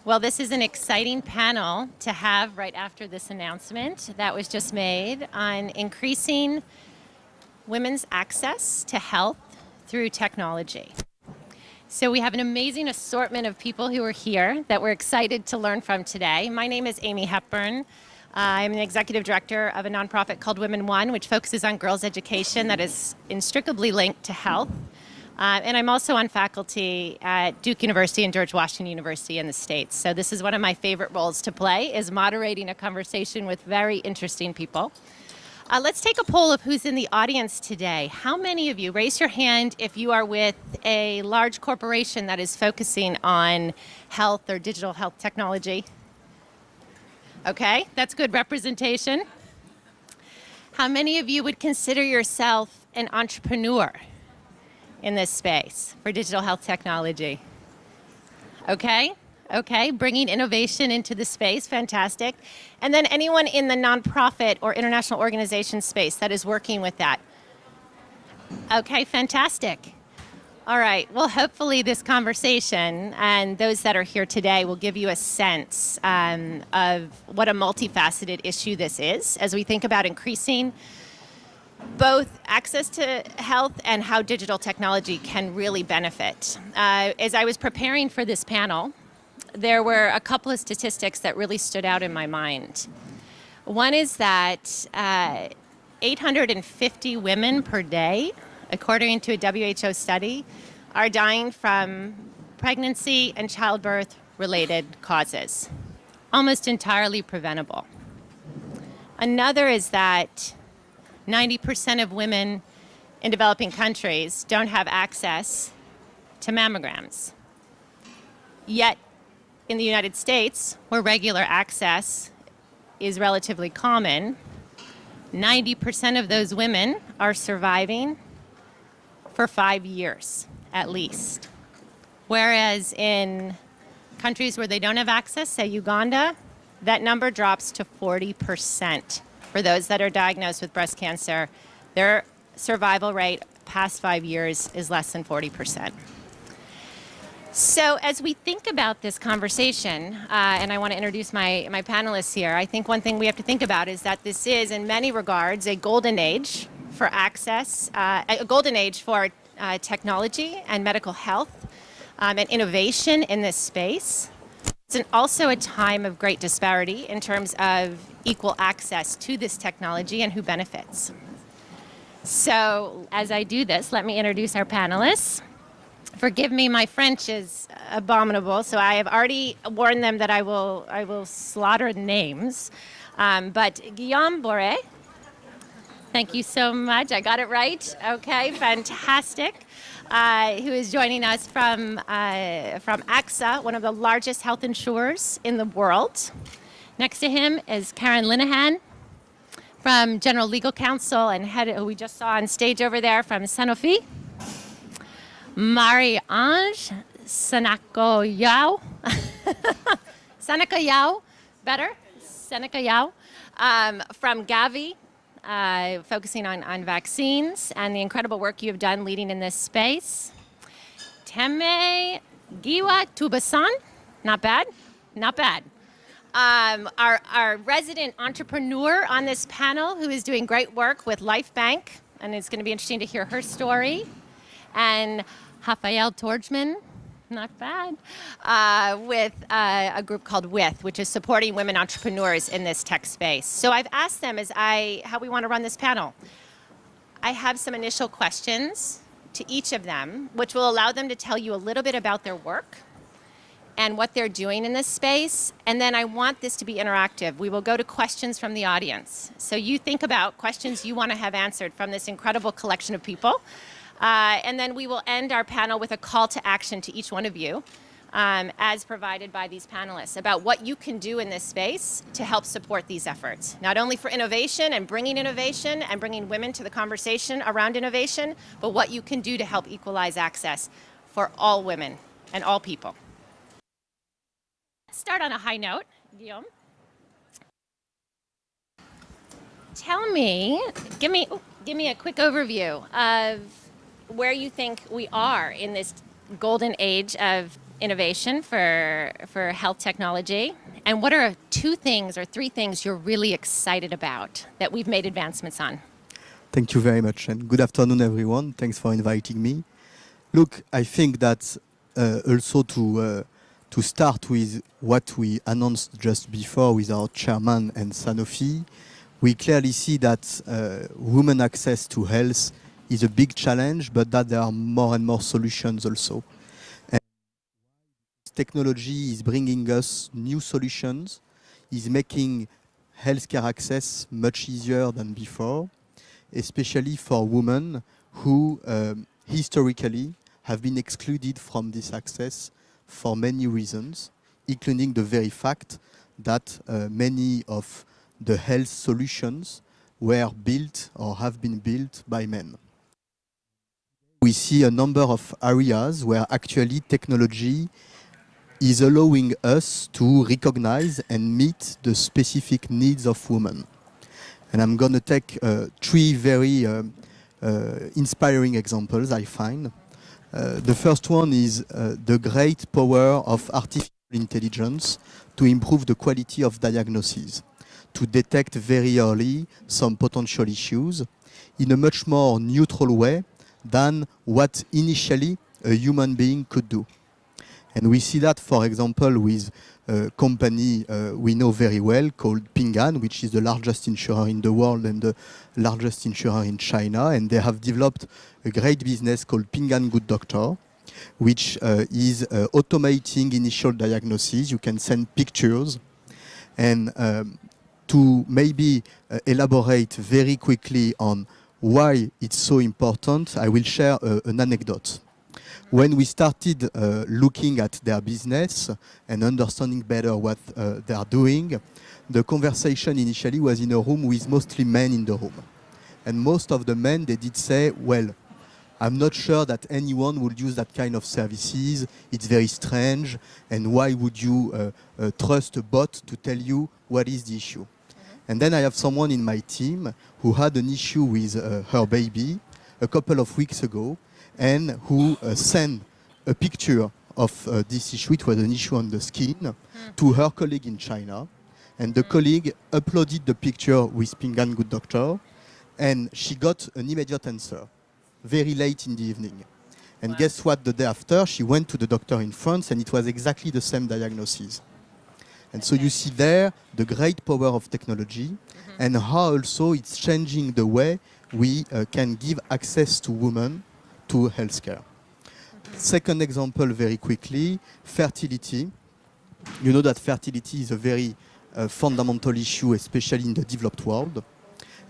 Well, this is an exciting panel to have right after this announcement that was just made on increasing women's access to health through technology. So we have an amazing assortment of people who are here that we're excited to learn from today. My name is Amy Hepburn. I'm an executive director of a nonprofit called Women One, which focuses on girls' education that is inextricably linked to health. And I'm also on faculty at Duke University and George Washington University in the States. So this is one of my favorite roles to play, is moderating a conversation with very interesting people. Let's take a poll of who's in the audience today. How many of you, raise your hand if you are with a large corporation that is focusing on health or digital health technology? Okay, that's good representation. How many of you would consider yourself an entrepreneur in this space for digital health technology? Okay, bringing innovation into the space, fantastic. And then anyone in the nonprofit or international organization space that is working with that? Okay, fantastic. All right, well, hopefully this conversation and those that are here today will give you a sense of what a multifaceted issue this is as we think about increasing both access to health and how digital technology can really benefit. As I was preparing for this panel, there were a couple of statistics that really stood out in my mind. One is that 850 women per day, according to a WHO study, are dying from pregnancy and childbirth related causes, almost entirely preventable. Another is that 90% of women in developing countries don't have access to mammograms. Yet, in the United States, where regular access is relatively common, 90% of those women are surviving for 5 years, at least. Whereas in countries where they don't have access, say Uganda, that number drops to 40%. For those that are diagnosed with breast cancer, their survival rate past 5 years is less than 40%. So as we think about this conversation, and I want to introduce my panelists here, I think one thing we have to think about is that this is, in many regards, a golden age for access, a golden age for technology and medical health and innovation in this space. It's also a time of great disparity in terms of equal access to this technology and who benefits. So as I do this, let me introduce our panelists. Forgive me, my French is abominable, so I have already warned them that I will slaughter names. But Guillaume Boré, thank you so much. I got it right. Okay, fantastic. Who is joining us from AXA, one of the largest health insurers in the world. Next to him is Karen Linehan from General Legal Counsel and head, who we just saw on stage over there, from Sanofi. Marie-Ange Seneca-Yao. Seneca-Yao, better? Seneca-Yao, from Gavi, focusing on vaccines and the incredible work you've done leading in this space. Teme Giwa Tubasan, not bad, not bad. Our resident entrepreneur on this panel, who is doing great work with LifeBank, and it's going to be interesting to hear her story. And Rafael Torjman, not bad, with a group called WITH, which is supporting women entrepreneurs in this tech space. So I've asked them how we want to run this panel. I have some initial questions to each of them, which will allow them to tell you a little bit about their work and what they're doing in this space. And then I want this to be interactive. We will go to questions from the audience. So you think about questions you want to have answered from this incredible collection of people. And then we will end our panel with a call to action to each one of you, as provided by these panelists, about what you can do in this space to help support these efforts, not only for innovation and bringing women to the conversation around innovation, but what you can do to help equalize access for all women and all people. Let's start on a high note. Guillaume, give me a quick overview of where you think we are in this golden age of innovation for health technology. And what are 2 things or 3 things you're really excited about that we've made advancements on? Thank you very much, and good afternoon, everyone. Thanks for inviting me. Look, I think that also to start with what we announced just before with our chairman and Sanofi, we clearly see that women access to health is a big challenge, but that there are more and more solutions also. And technology is bringing us new solutions, is making healthcare access much easier than before, especially for women who historically have been excluded from this access for many reasons, including the very fact that many of the health solutions were built or have been built by men. We see a number of areas where actually technology is allowing us to recognize and meet the specific needs of women. And I'm going to take 3 very inspiring examples, I find. The first one is the great power of artificial intelligence to improve the quality of diagnosis, to detect very early some potential issues in a much more neutral way than what initially a human being could do. And we see that, for example, with a company we know very well called Ping An, which is the largest insurer in the world and the largest insurer in China. And they have developed a great business called Ping An Good Doctor, which is automating initial diagnosis. You can send pictures. And to maybe elaborate very quickly on why it's so important, I will share an anecdote. When we started looking at their business and understanding better what they are doing, the conversation initially was in a room with mostly men in the room. And most of the men, they did say, well, I'm not sure that anyone would use that kind of services. It's very strange. And why would you trust a bot to tell you what is the issue? And then I have someone in my team who had an issue with her baby a couple of weeks ago, and who sent a picture of this issue, it was an issue on the skin, to her colleague in China. And the colleague uploaded the picture with Ping An Good Doctor, and she got an immediate answer, very late in the evening. And guess what, the day after, she went to the doctor in France, and it was exactly the same diagnosis. And so you see there the great power of technology, and how also it's changing the way we can give access to women to healthcare. Second example, very quickly, fertility. You know that fertility is a very fundamental issue, especially in the developed world.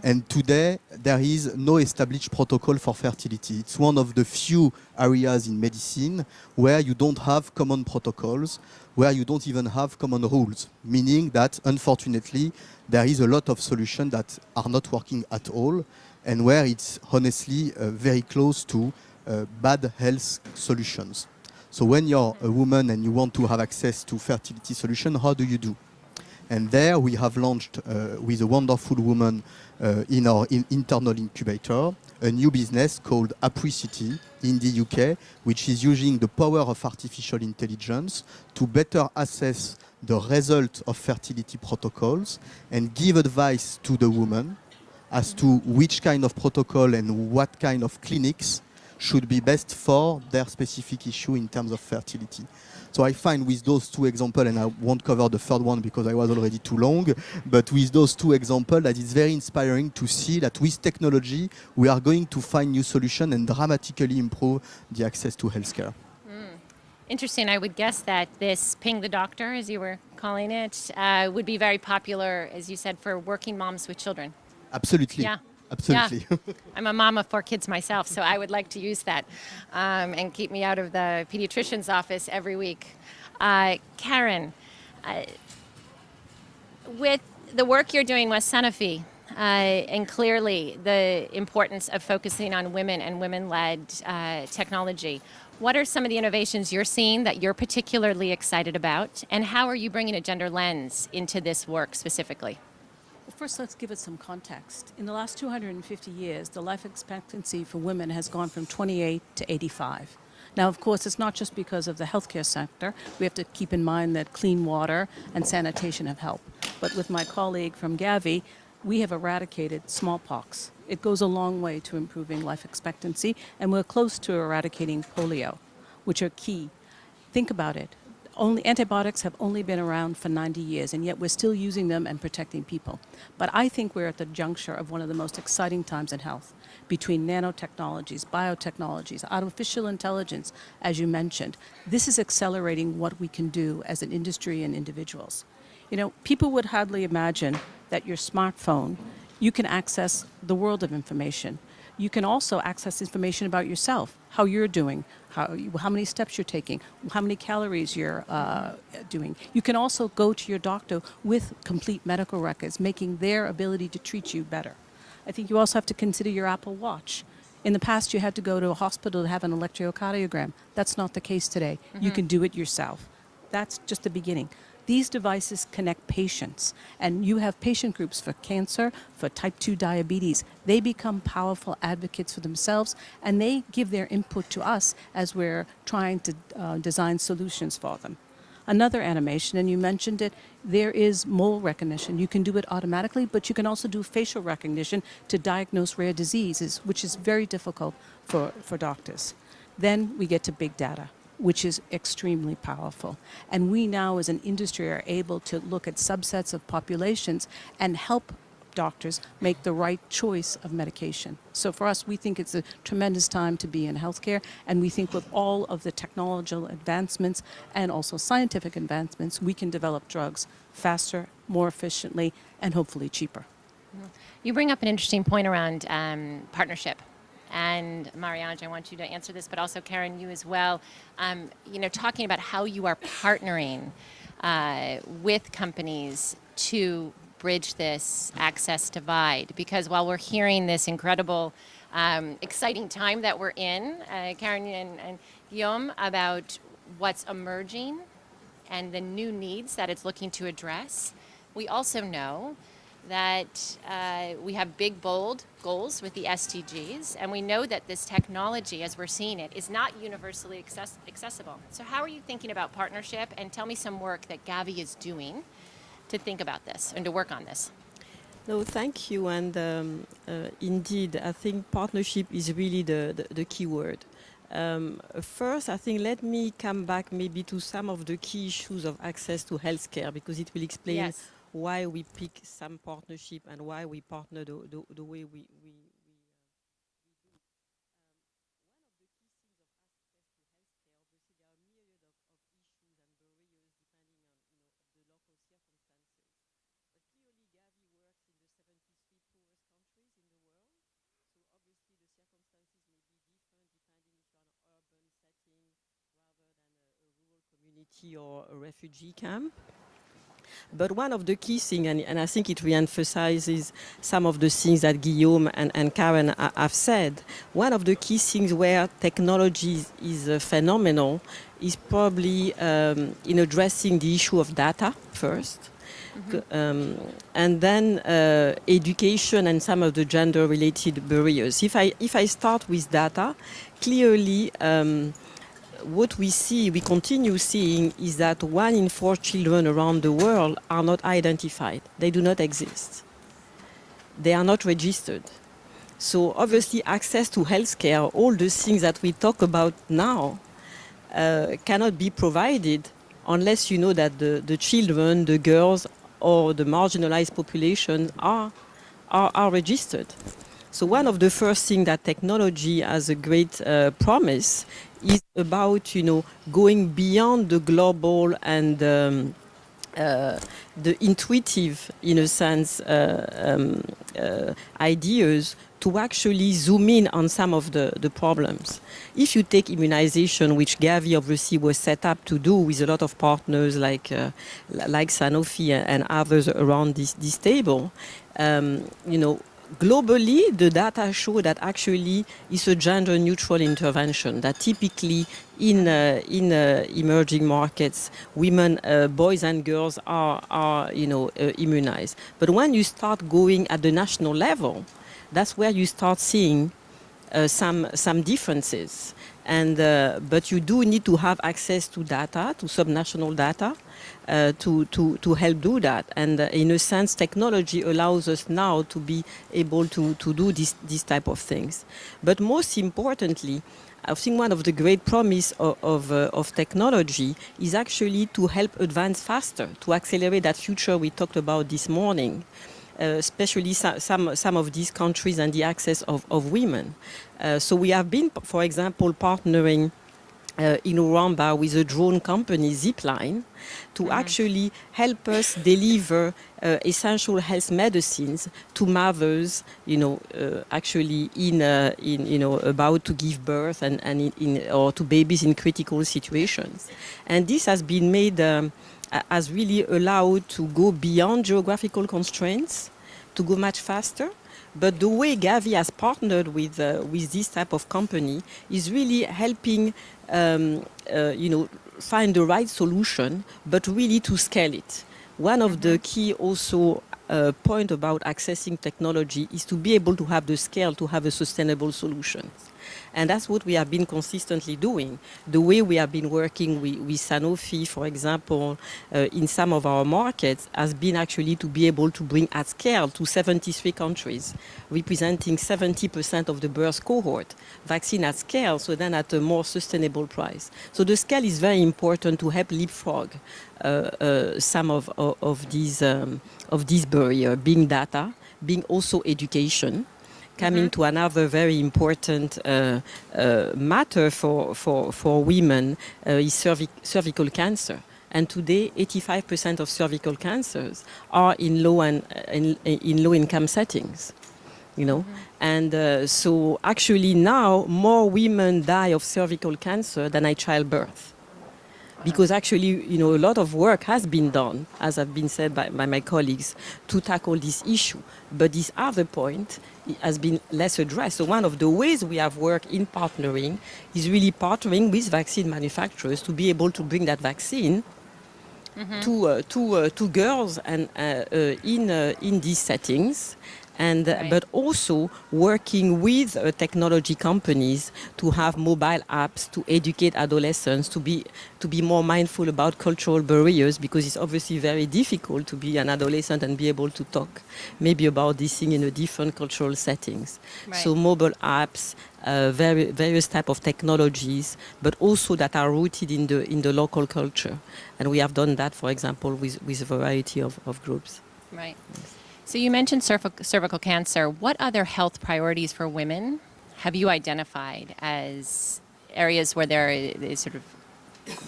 And today, there is no established protocol for fertility. It's one of the few areas in medicine where you don't have common protocols, where you don't even have common rules, meaning that, unfortunately, there is a lot of solutions that are not working at all, and where it's honestly very close to bad health solutions. So when you're a woman and you want to have access to fertility solution, how do you do? And there we have launched with a wonderful woman in our internal incubator a new business called Apricity in the UK, which is using the power of artificial intelligence to better assess the result of fertility protocols and give advice to the woman as to which kind of protocol and what kind of clinics should be best for their specific issue in terms of fertility. So I find with those 2 examples, and I won't cover the third one because I was already too long, but with those 2 examples, that it's very inspiring to see that with technology, we are going to find new solutions and dramatically improve the access to healthcare. Interesting. I would guess that this Ping the Doctor, as you were calling it, would be very popular, as you said, for working moms with children. Absolutely. Yeah. Absolutely. Yeah. I'm a mom of 4 kids myself, so I would like to use that and keep me out of the pediatrician's office every week. Karen, with the work you're doing with Sanofi, and clearly the importance of focusing on women and women-led technology, what are some of the innovations you're seeing that you're particularly excited about, and how are you bringing a gender lens into this work specifically? First, let's give it some context. In the last 250 years, the life expectancy for women has gone from 28 to 85. Now, of course, it's not just because of the healthcare sector. We have to keep in mind that clean water and sanitation have helped. But with my colleague from Gavi, we have eradicated smallpox. It goes a long way to improving life expectancy, and we're close to eradicating polio, which are key. Think about it. Antibiotics have only been around for 90 years, and yet we're still using them and protecting people. But I think we're at the juncture of one of the most exciting times in health, between nanotechnologies, biotechnologies, artificial intelligence, as you mentioned. This is accelerating what we can do as an industry and individuals. You know, people would hardly imagine that your smartphone, you can access the world of information. You can also access information about yourself, how you're doing, how many steps you're taking, how many calories you're doing. You can also go to your doctor with complete medical records, making their ability to treat you better. I think you also have to consider your Apple Watch. In the past, you had to go to a hospital to have an electrocardiogram. That's not the case today. You can do it yourself. That's just the beginning. These devices connect patients, and you have patient groups for cancer, for type 2 diabetes. They become powerful advocates for themselves, and they give their input to us as we're trying to design solutions for them. Another animation, and you mentioned it, there is mole recognition. You can do it automatically, but you can also do facial recognition to diagnose rare diseases, which is very difficult for doctors. Then we get to big data, which is extremely powerful. And we now as an industry are able to look at subsets of populations and help doctors make the right choice of medication. So for us, we think it's a tremendous time to be in healthcare, and we think with all of the technological advancements and also scientific advancements, we can develop drugs faster, more efficiently, and hopefully cheaper. You bring up an interesting point around partnership. And Marianne, I want you to answer this, but also Karen, you as well. Talking about how you are partnering with companies to bridge this access divide. Because while we're hearing this incredible, exciting time that we're in, Karen and Guillaume, about what's emerging and the new needs that it's looking to address, we also know that we have big, bold goals with the SDGs, and we know that this technology, as we're seeing it, is not universally accessible. So how are you thinking about partnership? And tell me some work that Gavi is doing to think about this and to work on this. No, thank you. And indeed, I think partnership is really the key word. First, I think let me come back maybe to some of the key issues of access to healthcare, because it will explain why we pick some partnership and why we partner the way we do. Or a refugee camp. But one of the key things, and I think it re-emphasizes some of the things that Guillaume and Karen have said, one of the key things where technology is phenomenal is probably in addressing the issue of data first. And then education and some of the gender-related barriers. If I start with data, clearly what we continue seeing is that 1 in 4 children around the world are not identified. They do not exist. They are not registered. So obviously access to healthcare, all the things that we talk about now, cannot be provided unless you know that the children, the girls, or the marginalized population are registered. So one of the first things that technology has a great promise is about, going beyond the global and the intuitive, in a sense, ideas to actually zoom in on some of the problems. If you take immunization, which Gavi obviously was set up to do with a lot of partners like Sanofi and others around this table, globally, the data show that actually it's a gender-neutral intervention. That typically in emerging markets, women, boys and girls are immunized. But when you start going at the national level, that's where you start seeing some differences. And but you do need to have access to data, to subnational data, to help do that. And in a sense, technology allows us now to be able to do this type of things. But most importantly, I think one of the great promise of technology is actually to help advance faster, to accelerate that future we talked about this morning. Especially some of these countries and the access of women. So we have been, for example, partnering in Rwanda with a drone company, Zipline, to actually help us deliver essential health medicines to mothers, actually in about to give birth and or to babies in critical situations. And this has been made has really allowed to go beyond geographical constraints, to go much faster. But the way Gavi has partnered with this type of company is really helping, find the right solution, but really to scale it. One of the key also point about accessing technology is to be able to have the scale to have a sustainable solution. And that's what we have been consistently doing. The way we have been working with Sanofi, for example, in some of our markets has been actually to be able to bring at scale to 73 countries, representing 70% of the birth cohort, vaccine at scale, so then at a more sustainable price. So the scale is very important to help leapfrog some of these barriers, being data, being also education. Coming to another very important matter for women is cervical cancer. And today, 85% of cervical cancers are in low income settings. And so actually now more women die of cervical cancer than at childbirth. Because actually, a lot of work has been done, as have been said by my colleagues, to tackle this issue. But this other point has been less addressed. So one of the ways we have worked in partnering is really partnering with vaccine manufacturers to be able to bring that vaccine to girls and in these settings. And, but also working with technology companies to have mobile apps to educate adolescents to be more mindful about cultural barriers, because it's obviously very difficult to be an adolescent and be able to talk maybe about this thing in a different cultural settings. Right. So mobile apps, various type of technologies, but also that are rooted in the local culture. And we have done that, for example, with a variety of groups. Right. So you mentioned cervical cancer. What other health priorities for women have you identified as areas where there is sort of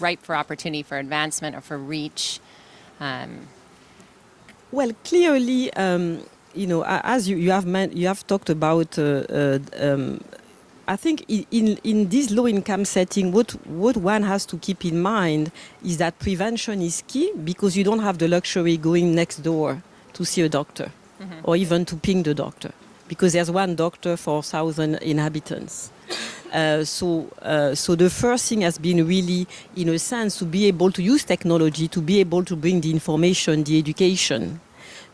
ripe for opportunity for advancement or for reach? Well, clearly, as you have talked about. I think in this low-income setting, what one has to keep in mind is that prevention is key, because you don't have the luxury going next door to see a doctor or even to ping the doctor, because there's one doctor for 1,000 inhabitants. So the first thing has been really, in a sense, to be able to use technology, to be able to bring the information, the education,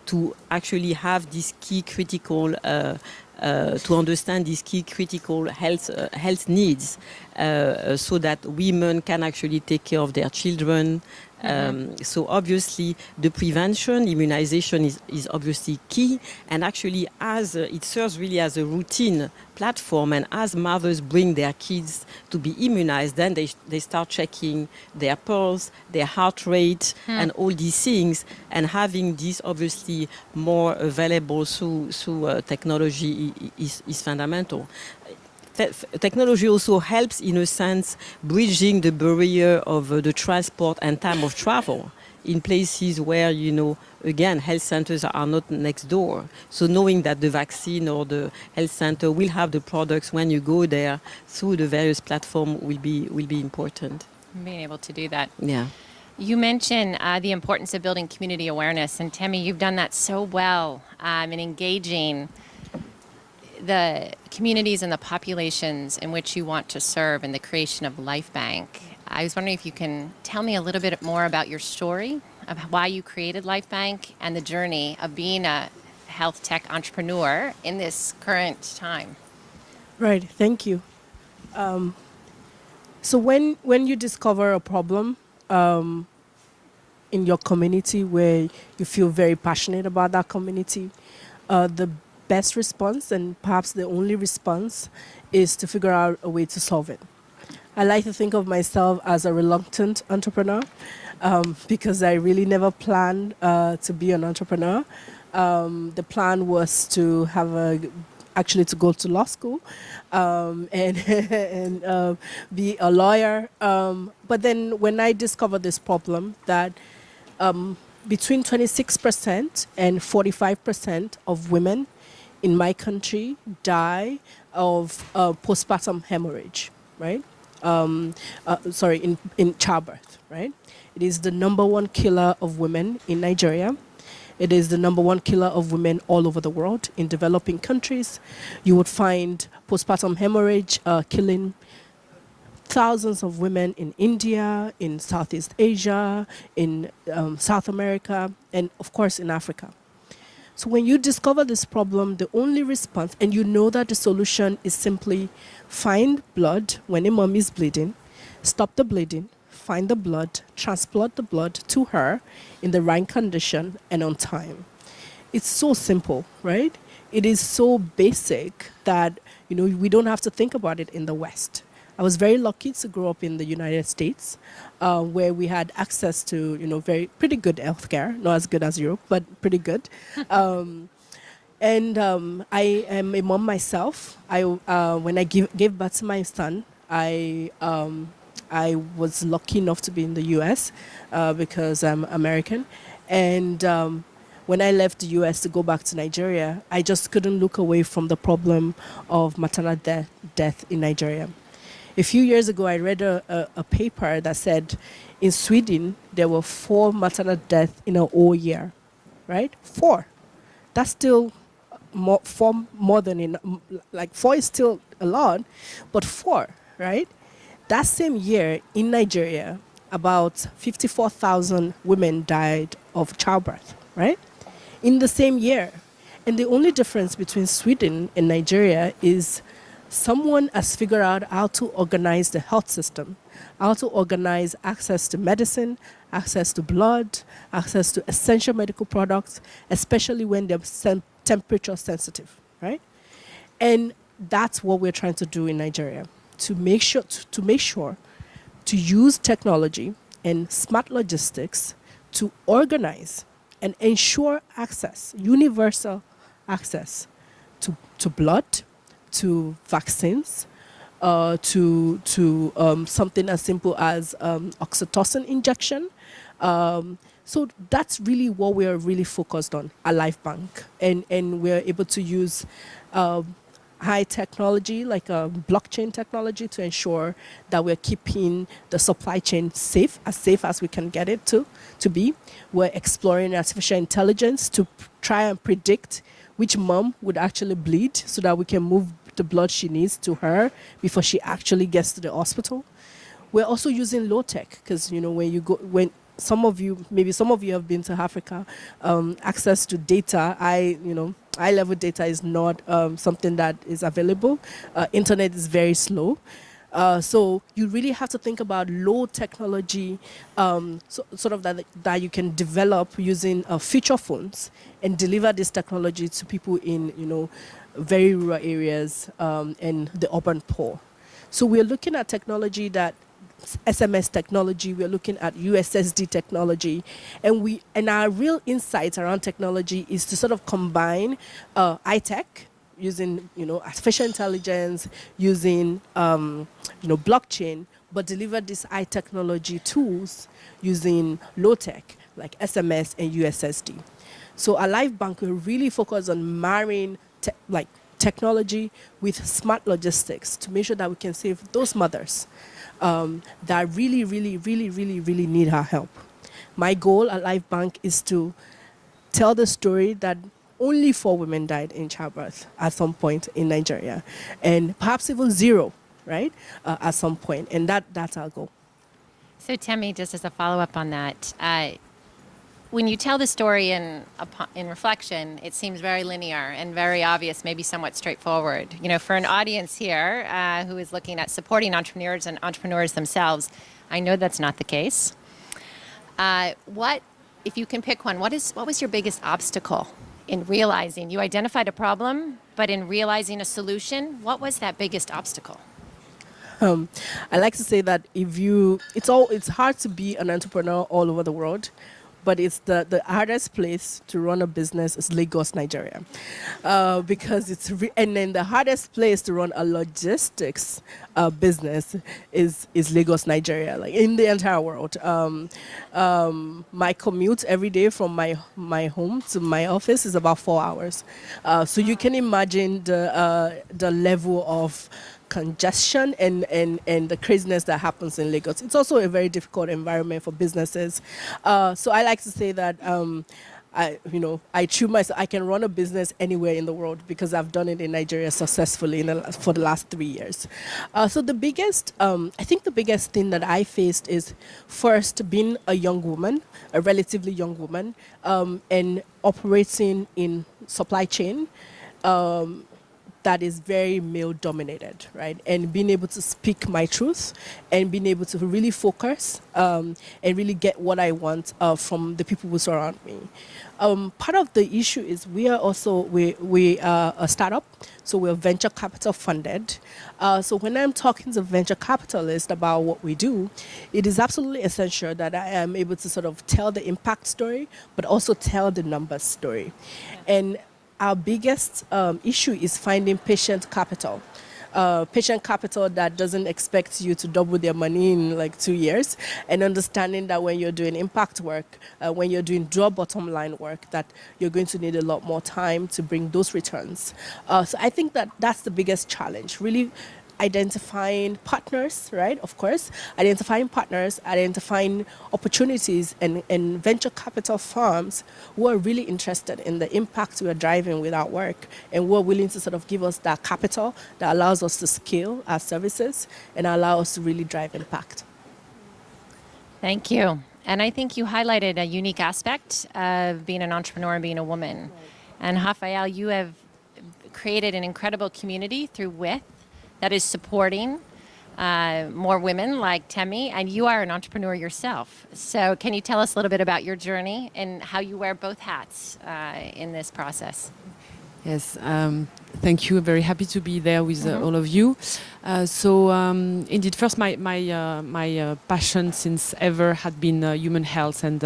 to actually have this key critical to understand these key critical health needs, so that women can actually take care of their children. So obviously the prevention, immunization is obviously key, and actually it serves really as a routine platform, and as mothers bring their kids to be immunized, then they start checking their pulse, their heart rate, and all these things, and having this obviously more available through technology is fundamental. Technology also helps, in a sense, bridging the barrier of the transport and time of travel in places where, again, health centers are not next door. So knowing that the vaccine or the health center will have the products when you go there through the various platforms will be important. Being able to do that. Yeah. You mentioned the importance of building community awareness, and Temi, you've done that so well in engaging the communities and the populations in which you want to serve in the creation of Life Bank. I was wondering if you can tell me a little bit more about your story, of why you created Life Bank, and the journey of being a health tech entrepreneur in this current time. Right, thank you. So when you discover a problem in your community where you feel very passionate about that community, the best response and perhaps the only response is to figure out a way to solve it. I like to think of myself as a reluctant entrepreneur because I really never planned to be an entrepreneur. The plan was to actually to go to law school and and be a lawyer. But then when I discovered this problem that between 26% and 45% of women in my country die of postpartum hemorrhage, right? In childbirth, right? It is the number one killer of women in Nigeria. It is the number one killer of women all over the world. In developing countries, you would find postpartum hemorrhage killing thousands of women in India, in Southeast Asia, in South America, and of course in Africa. So when you discover this problem, the only response, and you know that the solution is simply find blood when a mom is bleeding, stop the bleeding, find the blood, transplant the blood to her in the right condition and on time. It's so simple, right? It is so basic that we don't have to think about it in the West. I was very lucky to grow up in the United States, where we had access to, pretty good healthcare, not as good as Europe, but pretty good. I am a mom myself. When I gave birth to my son, I was lucky enough to be in the U.S. Because I'm American, and when I left the U.S. to go back to Nigeria, I just couldn't look away from the problem of maternal death in Nigeria. A few years ago, I read a paper that said in Sweden, there were 4 maternal deaths in a whole year, right? 4. That's still 4 more than enough. Like 4 is still a lot, but 4, right? That same year in Nigeria, about 54,000 women died of childbirth, right? In the same year. And the only difference between Sweden and Nigeria is someone has figured out how to organize the health system, how to organize access to medicine, access to blood, access to essential medical products, especially when they're temperature sensitive, right? And that's what we're trying to do in Nigeria, to make sure to use technology and smart logistics to organize and ensure access, universal access to blood, to vaccines, to something as simple as oxytocin injection. So that's really what we're really focused on at LifeBank. And we're able to use high technology, like blockchain technology, to ensure that we're keeping the supply chain safe as we can get it to be. We're exploring artificial intelligence to try and predict which mom would actually bleed so that we can move the blood she needs to her before she actually gets to the hospital. We're also using low tech because when some of you have been to Africa, access to data, high level data is not something that is available. Internet is very slow. So you really have to think about low technology, sort of that you can develop using feature phones and deliver this technology to people in very rural areas and the urban poor. So we're looking at technology that SMS technology, we're looking at USSD technology, and our real insights around technology is to sort of combine high tech using artificial intelligence, using blockchain, but deliver these high technology tools using low tech like SMS and USSD. So at LifeBank, we're really focused on marrying technology with smart logistics to make sure that we can save those mothers that really, really, really, really, really need our help. My goal at LifeBank is to tell the story that only 4 women died in childbirth at some point in Nigeria, and perhaps even 0, right, at some point, and that's our goal. So Temi, just as a follow-up on that, when you tell the story in reflection, it seems very linear and very obvious, maybe somewhat straightforward. You know, for an audience here who is looking at supporting entrepreneurs and entrepreneurs themselves, I know that's not the case. What, if you can pick one, what was your biggest obstacle in realizing you identified a problem, but in realizing a solution, what was that biggest obstacle? I like to say that it's hard to be an entrepreneur all over the world, but it's the hardest place to run a business is Lagos, Nigeria, because and then the hardest place to run a logistics business is Lagos, Nigeria, like in the entire world. My commute every day from my home to my office is about 4 hours, so you can imagine the level of congestion and the craziness that happens in Lagos. It's also a very difficult environment for businesses. So I like to say that I choose myself. I can run a business anywhere in the world because I've done it in Nigeria successfully for the last 3 years. So the biggest, I think the biggest thing that I faced is first being a young woman, a relatively young woman, and operating in supply chain. That is very male dominated, right? And being able to speak my truth and being able to really focus and really get what I want from the people who surround me. Part of the issue is we are a startup, so we're venture capital funded. So when I'm talking to venture capitalists about what we do, it is absolutely essential that I am able to sort of tell the impact story, but also tell the numbers story. And our biggest issue is finding patient capital. Patient capital that doesn't expect you to double their money in like 2 years, and understanding that when you're doing impact work, when you're doing draw bottom line work, that you're going to need a lot more time to bring those returns. So I think that that's the biggest challenge, really identifying partners, right? Of course, identifying partners, identifying opportunities and venture capital firms who are really interested in the impact we are driving with our work and who are willing to sort of give us that capital that allows us to scale our services and allow us to really drive impact. Thank you. And I think you highlighted a unique aspect of being an entrepreneur and being a woman. Right. And Rafael, you have created an incredible community through WITH that is supporting more women like Temi, and you are an entrepreneur yourself. So can you tell us a little bit about your journey and how you wear both hats in this process? Yes, thank you. Very happy to be there with all of you. Indeed, first, my passion since ever had been human health and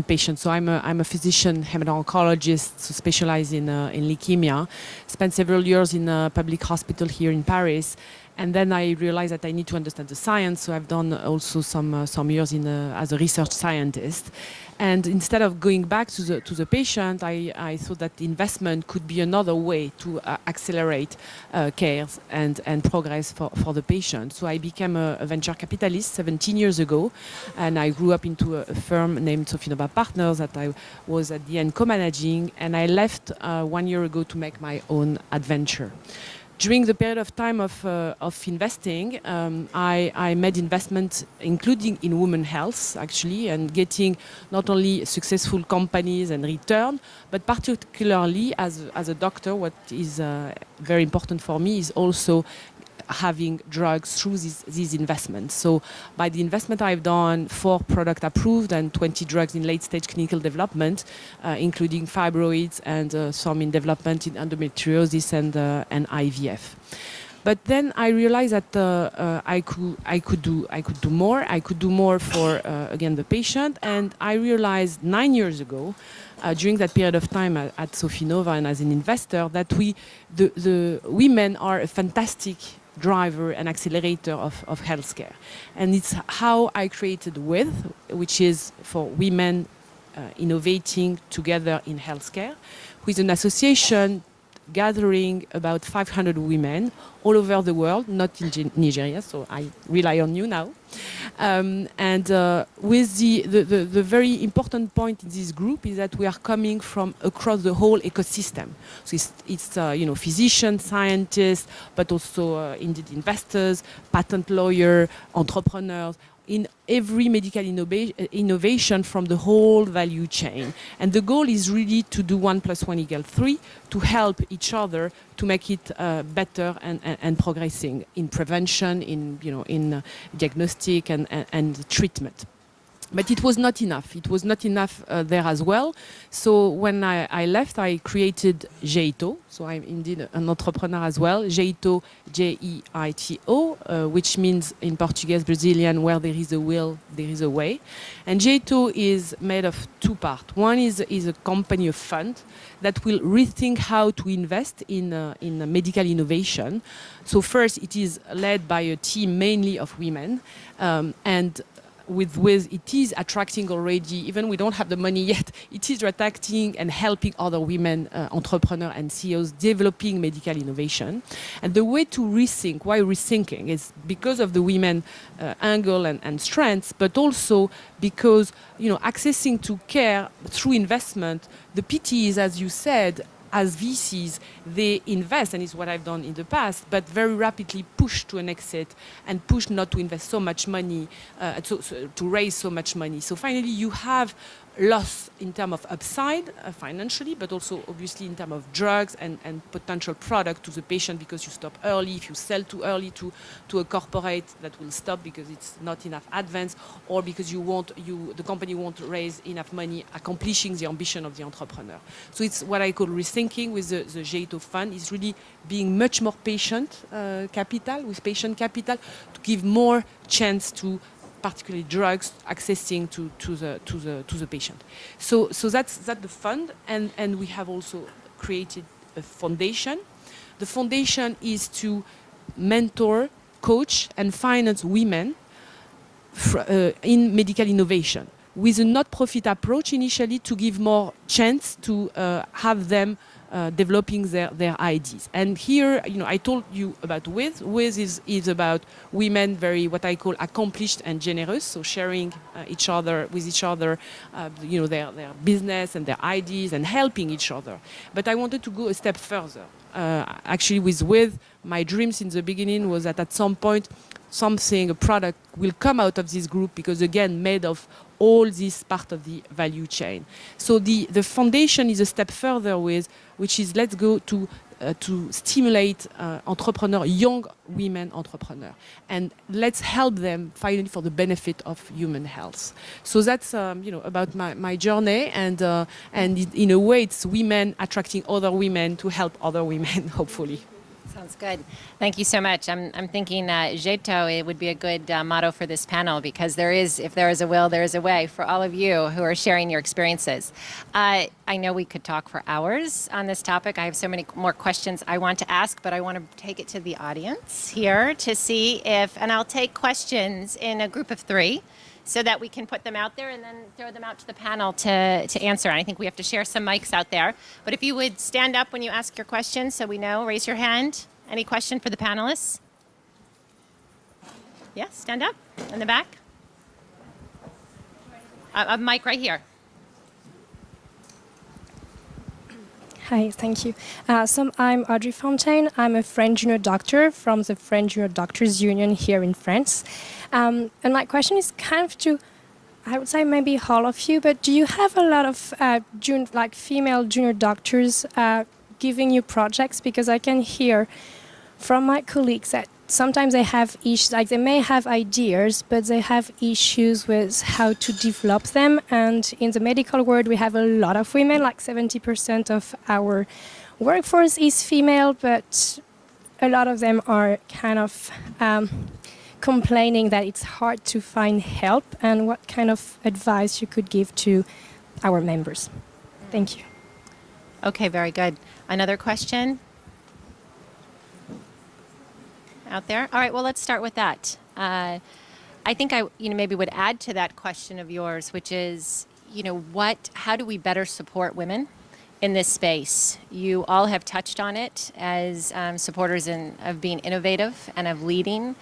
patients. So I'm a physician, hemato-oncologist, so specialized in leukemia. Spent several years in a public hospital here in Paris. And then I realized that I need to understand the science, so I've done also some years as a research scientist. And instead of going back to the patient, I thought that investment could be another way to accelerate care and progress for the patient. So I became a venture capitalist 17 years ago, and I grew up into a firm named Sofinova Partners that I was at the end co-managing, and I left 1 year ago to make my own adventure. During the period of time of investing, I made investments, including in women's health, actually, and getting not only successful companies and return, but particularly as a doctor, what is very important for me is also having drugs through these investments. So by the investment I've done, 4 products approved and 20 drugs in late-stage clinical development, including fibroids and some in development in endometriosis and IVF. But then I realized that I could do more. I could do more for again the patient, and I realized 9 years ago, during that period of time at Sofinova and as an investor, that the women are a fantastic driver and accelerator of healthcare. And it's how I created WITH, which is for women innovating together in healthcare, with an association gathering about 500 women all over the world, not in Nigeria, so I rely on you now. With the very important point in this group is that we are coming from across the whole ecosystem. So it's physicians, scientists, but also indeed investors, patent lawyer, entrepreneurs, in every medical innovation from the whole value chain. And the goal is really to do 1 + 1 = 3, to help each other to make it better and progressing in prevention, in diagnostic and treatment. But it was not enough. It was not enough there as well. So when I left, I created Jeito. So I'm indeed an entrepreneur as well. Jeito, Jeito, which means in Portuguese, Brazilian, where there is a will, there is a way. And Jeito is made of 2 parts. One is a company, a fund, that will rethink how to invest in medical innovation. So first, it is led by a team mainly of women, and with it is attracting already, even we don't have the money yet, it is attracting and helping other women entrepreneurs and CEOs developing medical innovation. And the way to rethink, why rethinking, is because of the women angle and strengths, but also because accessing to care through investment, the PTs, as you said, as VCs, they invest, and it's what I've done in the past, but very rapidly push to an exit and push not to invest so much money, to raise so much money. So finally, you have loss in terms of upside financially, but also obviously in terms of drugs and potential product to the patient because you stop early. If you sell too early to a corporate, that will stop because it's not enough advance, or because the company won't raise enough money accomplishing the ambition of the entrepreneur. So it's what I call rethinking with the Jeito fund, is really being much more patient capital, to give more chance to particularly drugs accessing to the patient. So that's the fund, and we have also created a foundation. The foundation is to mentor, coach, and finance women in medical innovation with a not-profit approach initially to give more chance to have them developing their ideas. And here, I told you about Wiz. Wiz is about women very, what I call, accomplished and generous, so sharing with each other, their business and their ideas and helping each other. But I wanted to go a step further. Actually, with Wiz, my dream since the beginning was that at some point, a product will come out of this group, because again, made of all this part of the value chain. So the foundation is a step further which is let's go to stimulate young women entrepreneurs, and let's help them finally for the benefit of human health. So that's about my journey, and in a way, it's women attracting other women to help other women, hopefully. Sounds good. Thank you so much. I'm thinking Jeito, it would be a good motto for this panel, because if there is a will, there is a way, for all of you who are sharing your experiences. I know we could talk for hours on this topic. I have so many more questions I want to ask, but I want to take it to the audience here to see and I'll take questions in a group of 3, so that we can put them out there and then throw them out to the panel to answer. And I think we have to share some mics out there. But if you would stand up when you ask your question so we know, raise your hand. Any question for the panelists? Yeah, stand up in the back. A mic right here. Hi, thank you. So I'm Audrey Fontaine. I'm a French junior doctor from the French Junior Doctors Union here in France. And my question is kind of to, I would say maybe all of you, but do you have a lot of female junior doctors giving you projects? Because I can hear from my colleagues that sometimes they have issues, they may have ideas, but they have issues with how to develop them. And in the medical world, we have a lot of women, 70% of our workforce is female, but a lot of them are kind of complaining that it's hard to find help, and what kind of advice you could give to our members. Thank you. Okay, very good. Another question out there? All right, well, let's start with that. I think I maybe would add to that question of yours, which is, how do we better support women in this space? You all have touched on it as supporters of being innovative and of leading.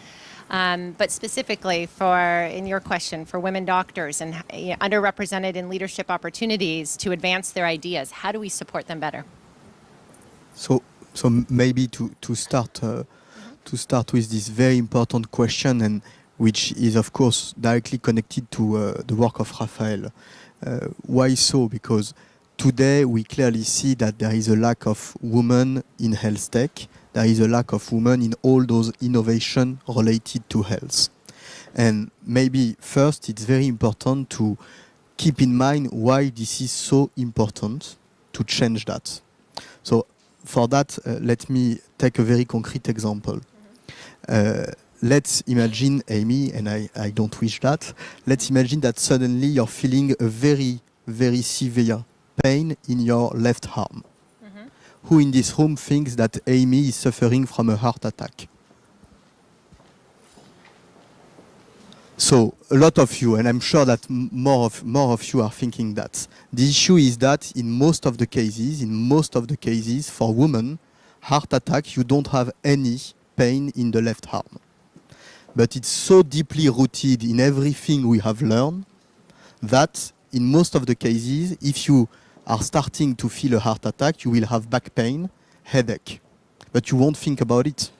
But specifically in your question, for women doctors and underrepresented in leadership opportunities to advance their ideas, how do we support them better? So maybe to start with this very important question, and which is of course directly connected to the work of Raphael. Why so? Because today we clearly see that there is a lack of women in health tech. There is a lack of women in all those innovation related to health. And maybe first it's very important to keep in mind why this is so important to change that. So for that, let me take a very concrete example. Let's imagine, Amy, and I don't wish that, let's imagine that suddenly you're feeling a very, very severe pain in your left arm. Who in this room thinks that Amy is suffering from a heart attack? So a lot of you, and I'm sure that more of you are thinking that. The issue is that in most of the cases, for women, heart attack, you don't have any pain in the left arm. But it's so deeply rooted in everything we have learned that in most of the cases, if you are starting to feel a heart attack, you will have back pain, headache. But you won't think about it.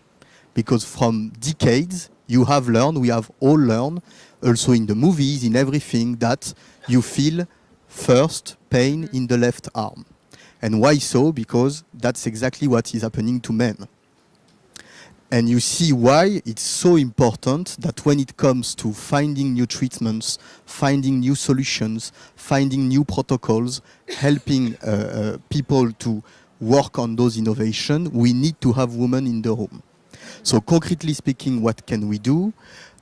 Because from decades, you have learned, we have all learned, also in the movies, in everything, that you feel first pain in the left arm. And why so? Because that's exactly what is happening to men. And you see why it's so important that when it comes to finding new treatments, finding new solutions, finding new protocols, helping people to work on those innovations, we need to have women in the room. So concretely speaking, what can we do?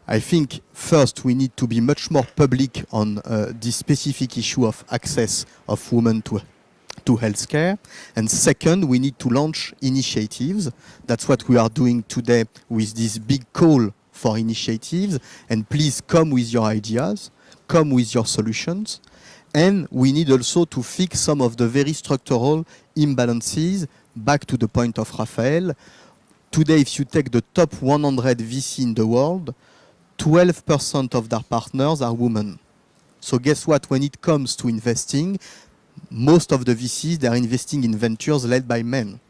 I think first we need to be much more public on this specific issue of access of women to healthcare. And second, we need to launch initiatives. That's what we are doing today with this big call for initiatives. And please come with your ideas, come with your solutions. And we need also to fix some of the very structural imbalances. Back to the point of Raphael. Today, if you take the top 100 VC in the world, 12% of their partners are women. So guess what? When it comes to investing, most of the VCs, they are investing in ventures led by men.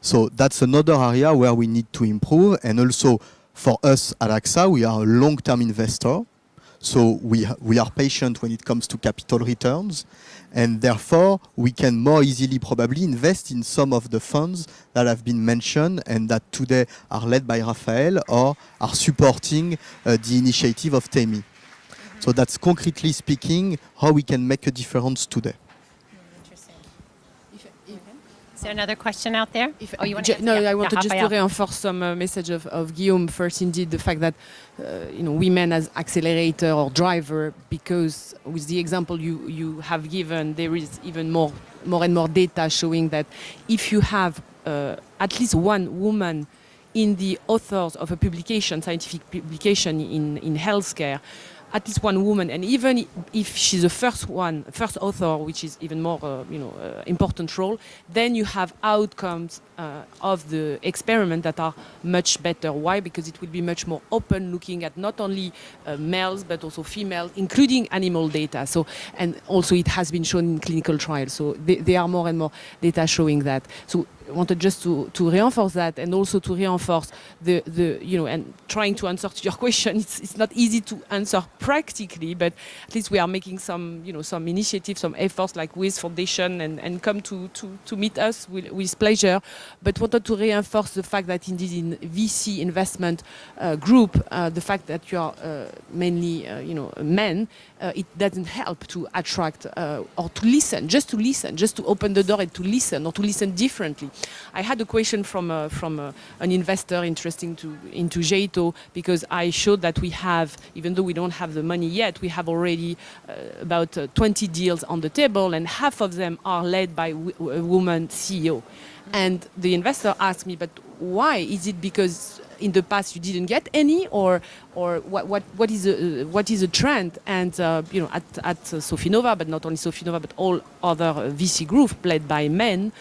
So that's another area where we need to improve. And also for us at AXA, we are a long-term investor. So we are patient when it comes to capital returns. And therefore, we can more easily probably invest in some of the funds that have been mentioned and that today are led by Raphael or are supporting the initiative of Tammy. So that's concretely speaking how we can make a difference today. Is there another question out there? You want No, yeah. I wanted just to Raphael. reinforce some message of Guillaume. First, indeed, the fact that women as accelerator or driver, because with the example you have given, there is even more and more data showing that if you have at least one woman in the authors of a publication, scientific publication in healthcare, at least one woman, and even if she's the first author, which is even more, important role, then you have outcomes of the experiment that are much better. Why? Because it will be much more open, looking at not only males but also females, including animal data. So, and also it has been shown in clinical trials. So there are more and more data showing that. So I wanted just to reinforce that, and also to reinforce the and trying to answer to your question. It's not easy to answer practically, but at least we are making some initiatives, some efforts like with Foundation, and come to meet us with pleasure. But wanted to reinforce the fact that indeed in VC investment group, the fact that you are mainly men, it doesn't help to attract or to listen, just to open the door and to listen, or to listen differently. I had a question from an investor interested into JETO, because I showed that we have, even though we don't have the money yet, we have already about 20 deals on the table, and half of them are led by a woman CEO. And the investor asked me, but why? Is it because in the past you didn't get any, or what is a trend? And at Sofinova, but not only Sofinova, but all other VC groups led by men,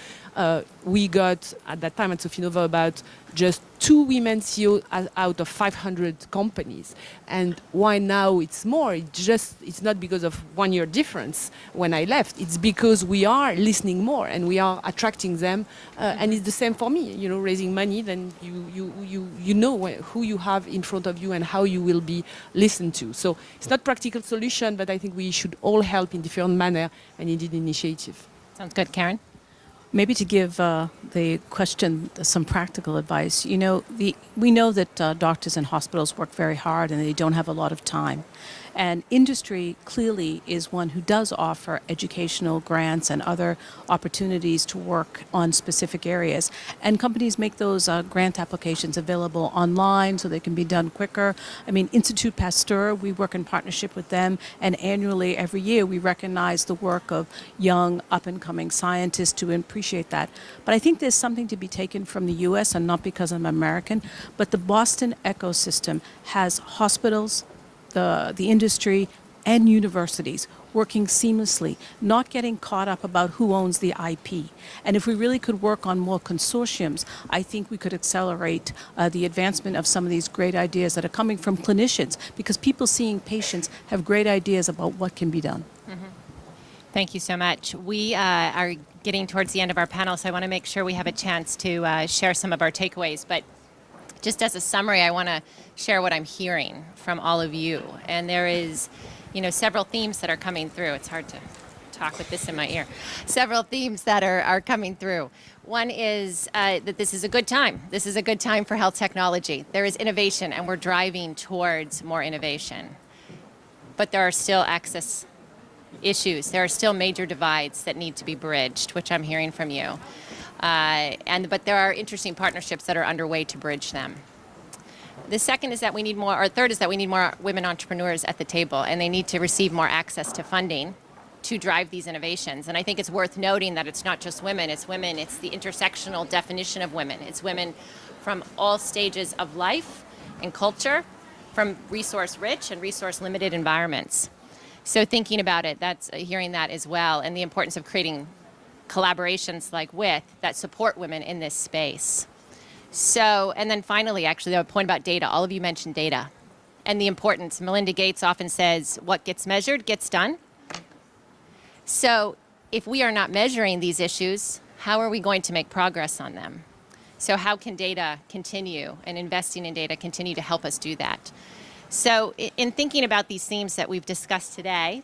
we got at that time at Sofinova about just 2 women CEO out of 500 companies. And why now it's more? It's not because of 1 year difference when I left. It's because we are listening more and we are attracting them. And it's the same for me. You know, raising money, then you know who you have in front of you and how you will be listened to. So it's not practical solution, but I think we should all help in different manner and indeed initiative. Sounds good. Karen? Maybe to give the question some practical advice, you know, we know that doctors and hospitals work very hard and they don't have a lot of time. And industry clearly is one who does offer educational grants and other opportunities to work on specific areas. And companies make those grant applications available online so they can be done quicker. I mean, Institut Pasteur, we work in partnership with them, and annually, every year, we recognize the work of young, up-and-coming scientists to appreciate that. But I think there's something to be taken from the U.S., and not because I'm American, but the Boston ecosystem has hospitals, the industry, and universities working seamlessly, not getting caught up about who owns the IP. And if we really could work on more consortiums, I think we could accelerate the advancement of some of these great ideas that are coming from clinicians, because people seeing patients have great ideas about what can be done. Mm-hmm. Thank you so much. We are getting towards the end of our panel, so I want to make sure we have a chance to share some of our takeaways. But just as a summary, I want to share what I'm hearing from all of you. And there is, you know, several themes that are coming through. It's hard to talk with this in my ear. Several themes that are coming through. One is that this is a good time. This is a good time for health technology. There is innovation, and we're driving towards more innovation. But there are still access issues. There are still major divides that need to be bridged, which I'm hearing from you. But there are interesting partnerships that are underway to bridge them. The second is that we need more, or third is that we need more women entrepreneurs at the table, and they need to receive more access to funding to drive these innovations. And I think it's worth noting that it's not just women, it's the intersectional definition of women. It's women from all stages of life and culture, from resource-rich and resource-limited environments. So thinking about it, that's hearing that as well, and the importance of creating collaborations like WITH that support women in this space. So, and then finally, actually, the point about data. All of you mentioned data and the importance. Melinda Gates often says, what gets measured gets done. So if we are not measuring these issues, how are we going to make progress on them? So how can data continue, and investing in data continue to help us do that? So in thinking about these themes that we've discussed today,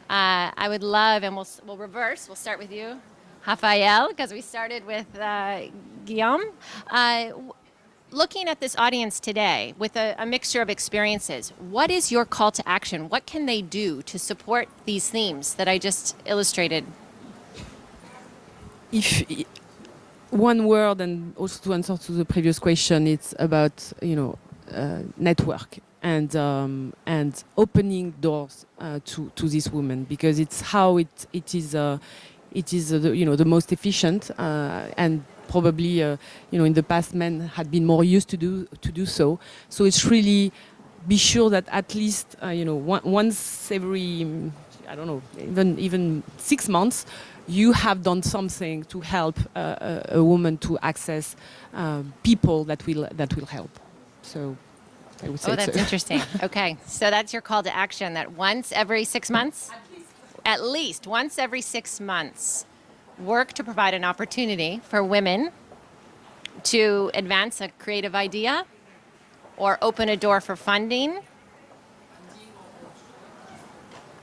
I would love, and we'll reverse, we'll start with you, Raphael, because we started with Guillaume. Looking at this audience today with a mixture of experiences, what is your call to action? What can they do to support these themes that I just illustrated? If one word, and also to answer to the previous question, it's about network and opening doors to these women, because it's how it is. It is the most efficient, and probably in the past men had been more used to do so. So it's really be sure that at least once every even 6 months, you have done something to help a woman to access people that will help. So I would say. Oh, that's interesting. Okay, so that's your call to action. That once every 6 months. At least once every 6 months, work to provide an opportunity for women to advance a creative idea or open a door for funding.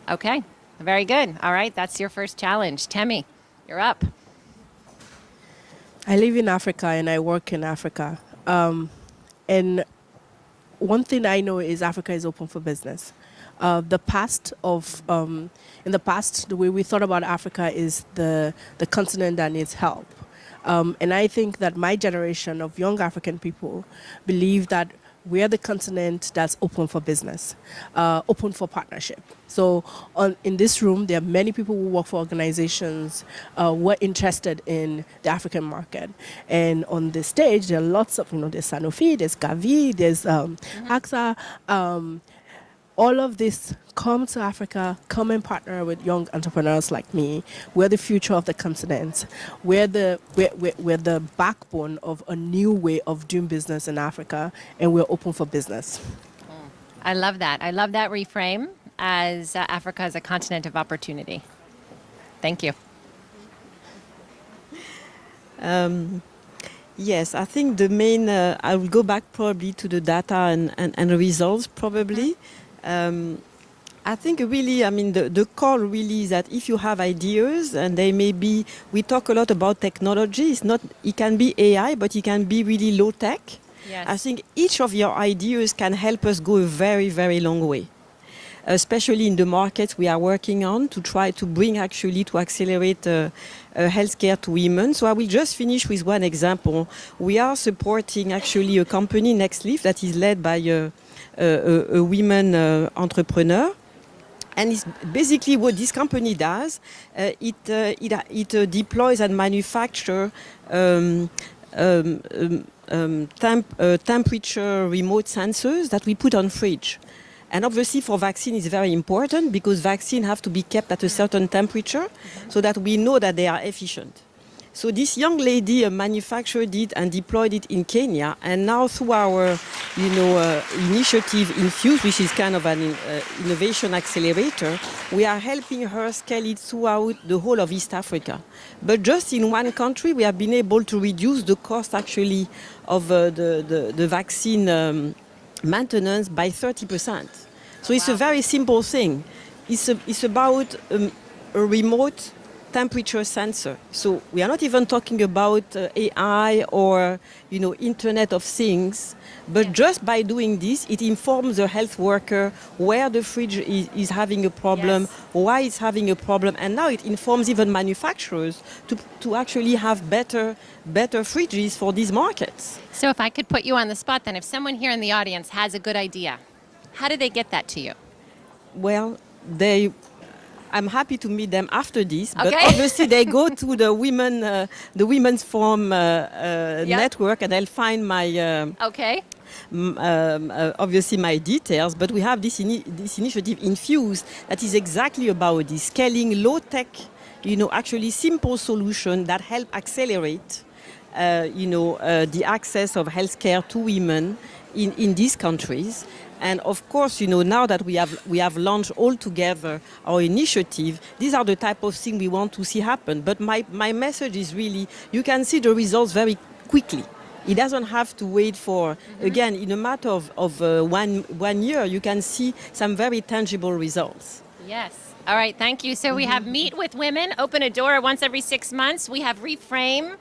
Okay, very good. All right, that's your first challenge. Temi, you're up. I live in Africa and I work in Africa. And one thing I know is Africa is open for business. In the past, the way we thought about Africa is the continent that needs help. And I think that my generation of young African people believe that we are the continent that's open for business, open for partnership. So in this room, there are many people who work for organizations who are interested in the African market. And on the stage, there are lots of, there's Sanofi, there's Gavi, there's AXA, all of this, come to Africa, come and partner with young entrepreneurs like me. We're the future of the continent. We're the backbone of a new way of doing business in Africa, and we're open for business. I love that. I love that reframe as Africa as a continent of opportunity. Thank you. Yes, I think the main, I will go back probably to the data and results probably. I think really, I mean, the call really is that if you have ideas and they may be, we talk a lot about technology, it can be AI, but it can be really low tech. Yes. I think each of your ideas can help us go a very, very long way, especially in the markets we are working on to try to bring actually to accelerate healthcare to women. So I will just finish with one example. We are supporting actually a company, Next Leaf, that is led by a women entrepreneur. And it's basically what this company does. It deploys and manufactures temperature remote sensors that we put on fridge. And obviously for vaccine it's very important because vaccine have to be kept at a certain temperature so that we know that they are efficient. So this young lady manufactured it and deployed it in Kenya, and now through our, initiative Infuse, which is kind of an innovation accelerator, we are helping her scale it throughout the whole of East Africa. But just in one country, we have been able to reduce the cost actually of the vaccine maintenance by 30%. So it's a very simple thing. It's about a remote temperature sensor. So we are not even talking about AI or Internet of Things, but just by doing this, it informs the health worker where the fridge is having a problem, why it's having a problem, and now it informs even manufacturers to actually have better fridges for these markets. So if I could put you on the spot then, if someone here in the audience has a good idea, how do they get that to you? Well, I'm happy to meet them after this, but Okay. obviously they go to the Women's Forum network, and they'll find my Okay. obviously my details. But we have this initiative Infuse that is exactly about this scaling low tech, actually simple solution that help accelerate, the access of healthcare to women in these countries. And of course, now that we have launched all together our initiative, these are the type of things we want to see happen. But my message is really, you can see the results very quickly. It doesn't have to wait for, again, in a matter of 1 year, you can see some very tangible results. Yes. All right. Thank you. So we have Meet with Women, open a door once every 6 months. We have Reframe,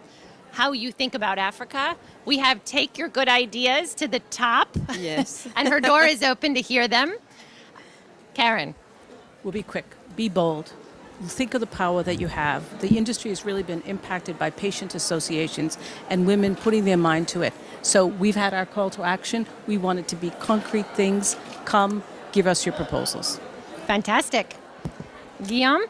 how you think about Africa. We have Take Your Good Ideas to the Top. Yes. And her door is open to hear them. Karen. We'll be quick. Be bold. Think of the power that you have. The industry has really been impacted by patient associations and women putting their mind to it. So we've had our call to action. We want it to be concrete things. Come, give us your proposals. Fantastic. Guillaume?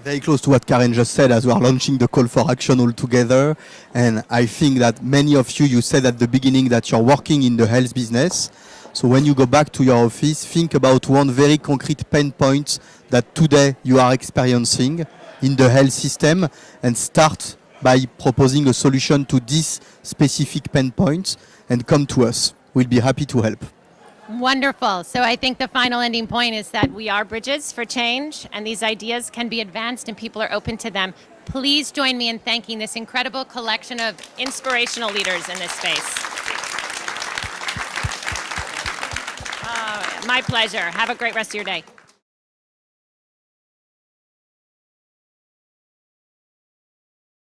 Very close to what Karen just said as we are launching the call for action all together. And I think that many of you said at the beginning that you're working in the health business. So when you go back to your office, think about one very concrete pain point that today you are experiencing in the health system and start by proposing a solution to this specific pain point and come to us. We'll be happy to help. Wonderful. So I think the final ending point is that we are bridges for change, and these ideas can be advanced and people are open to them. Please join me in thanking this incredible collection of inspirational leaders in this space. My pleasure. Have a great rest of your day.